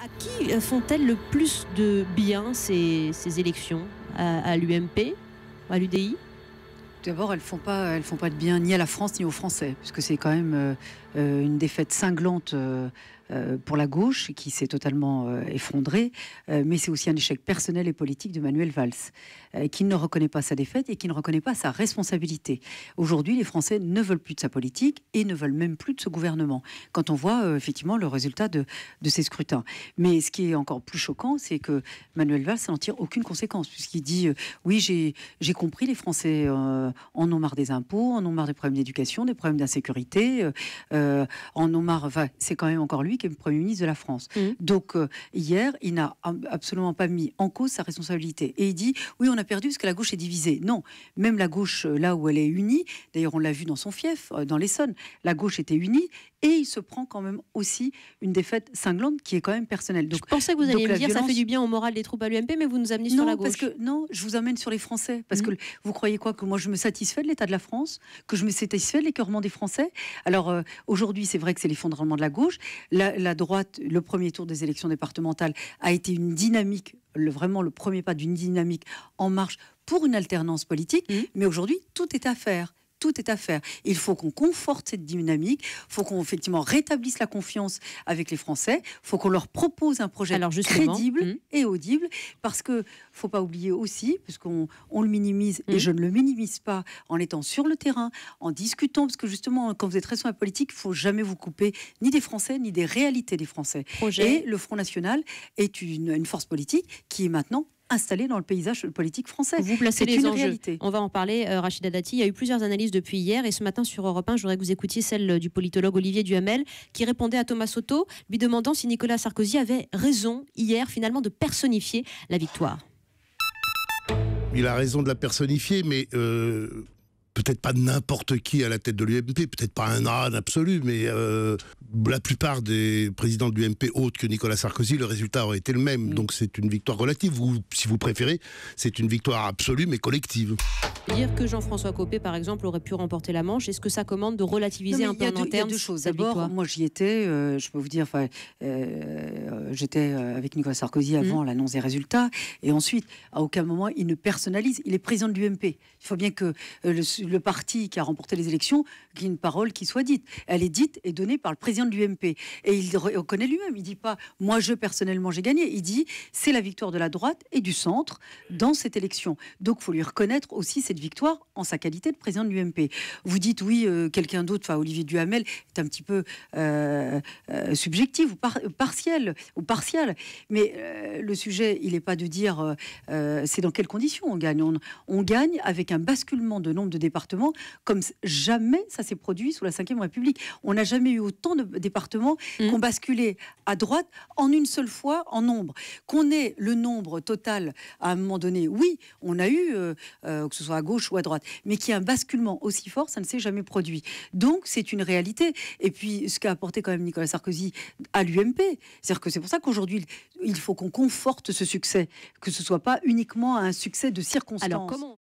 À qui font-elles le plus de bien ces élections? À l'UMP? À l'UDI? D'abord, elles font pas de bien ni à la France ni aux Français, puisque c'est quand même une défaite cinglante pour la gauche qui s'est totalement effondrée, mais c'est aussi un échec personnel et politique de Manuel Valls, qui ne reconnaît pas sa défaite et qui ne reconnaît pas sa responsabilité. Aujourd'hui, les Français ne veulent plus de sa politique et ne veulent même plus de ce gouvernement, quand on voit effectivement le résultat de ces scrutins. Mais ce qui est encore plus choquant, c'est que Manuel Valls n'en tire aucune conséquence, puisqu'il dit oui, j'ai compris, les Français en ont marre des impôts, en ont marre des problèmes d'éducation, des problèmes d'insécurité, en ont marre, enfin, c'est quand même encore lui qui est le Premier ministre de la France. Donc hier, il n'a absolument pas mis en cause sa responsabilité. Et il dit, oui, on a perdu parce que la gauche est divisée. Non, même la gauche, là où elle est unie, d'ailleurs on l'a vu dans son fief, dans l'Essonne, la gauche était unie, et il se prend quand même aussi une défaite cinglante qui est quand même personnelle. Donc, je pensais que vous alliez me dire violence... ça fait du bien au moral des troupes à l'UMP, mais vous nous amenez sur la gauche. Non, je vous amène sur les Français. Parce que vous croyez quoi? Que moi je me satisfais de l'état de la France? Que je me satisfais de l'écœurement des Français? Alors aujourd'hui, c'est vrai que c'est l'effondrement de la gauche. La droite, le premier tour des élections départementales a été une dynamique, vraiment le premier pas d'une dynamique en marche pour une alternance politique. Mais aujourd'hui, tout est à faire. Tout est à faire. Il faut qu'on conforte cette dynamique, il faut qu'on effectivement rétablisse la confiance avec les Français, il faut qu'on leur propose un projet crédible et audible, parce que faut pas oublier aussi, parce qu'on le minimise, et je ne le minimise pas, en étant sur le terrain, en discutant, parce que justement, quand vous êtes responsable politique, il faut jamais vous couper ni des Français, ni des réalités des Français. Et le Front National est une force politique qui est maintenant installé dans le paysage politique français. Vous placez les enjeux. Réalité. On va en parler, Rachida Dati. Il y a eu plusieurs analyses depuis hier et ce matin sur Europe 1, je voudrais que vous écoutiez celle du politologue Olivier Duhamel qui répondait à Thomas Soto, lui demandant si Nicolas Sarkozy avait raison hier finalement de personnifier la victoire. Il a raison de la personnifier, mais peut-être pas n'importe qui à la tête de l'UMP, peut-être pas un âne absolu, mais la plupart des présidents de l'UMP autres que Nicolas Sarkozy, le résultat aurait été le même. Donc c'est une victoire relative, ou si vous préférez, c'est une victoire absolue mais collective. Dire que Jean-François Copé, par exemple, aurait pu remporter la Manche, est-ce que ça commande de relativiser un peu en interne? Il y a deux choses. D'abord, moi j'y étais, je peux vous dire, j'étais avec Nicolas Sarkozy avant l'annonce des résultats, et ensuite, à aucun moment, il ne personnalise. Il est président de l'UMP. Il faut bien que le parti qui a remporté les élections, qu'il y ait une parole qui soit dite. Elle est dite et donnée par le président de l'UMP. Et il reconnaît lui-même. Il ne dit pas, moi, personnellement, j'ai gagné. Il dit, c'est la victoire de la droite et du centre dans cette élection. Donc, il faut lui reconnaître aussi cette victoire en sa qualité de président de l'UMP. Vous dites, oui, quelqu'un d'autre, Olivier Duhamel, est un petit peu subjectif ou partiel. Mais le sujet, il n'est pas de dire, c'est dans quelles conditions on gagne. On gagne avec un basculement de nombre de départements comme jamais ça s'est produit sous la Ve République. On n'a jamais eu autant de départements qu'on basculé à droite en une seule fois en nombre. Qu'on ait le nombre total à un moment donné, oui, on a eu, que ce soit à gauche ou à droite, mais qu'il y ait un basculement aussi fort, ça ne s'est jamais produit. Donc c'est une réalité. Et puis ce qu'a apporté quand même Nicolas Sarkozy à l'UMP, c'est-à-dire que c'est pour ça qu'aujourd'hui il faut qu'on conforte ce succès, que ce soit pas uniquement un succès de circonstance. Alors comment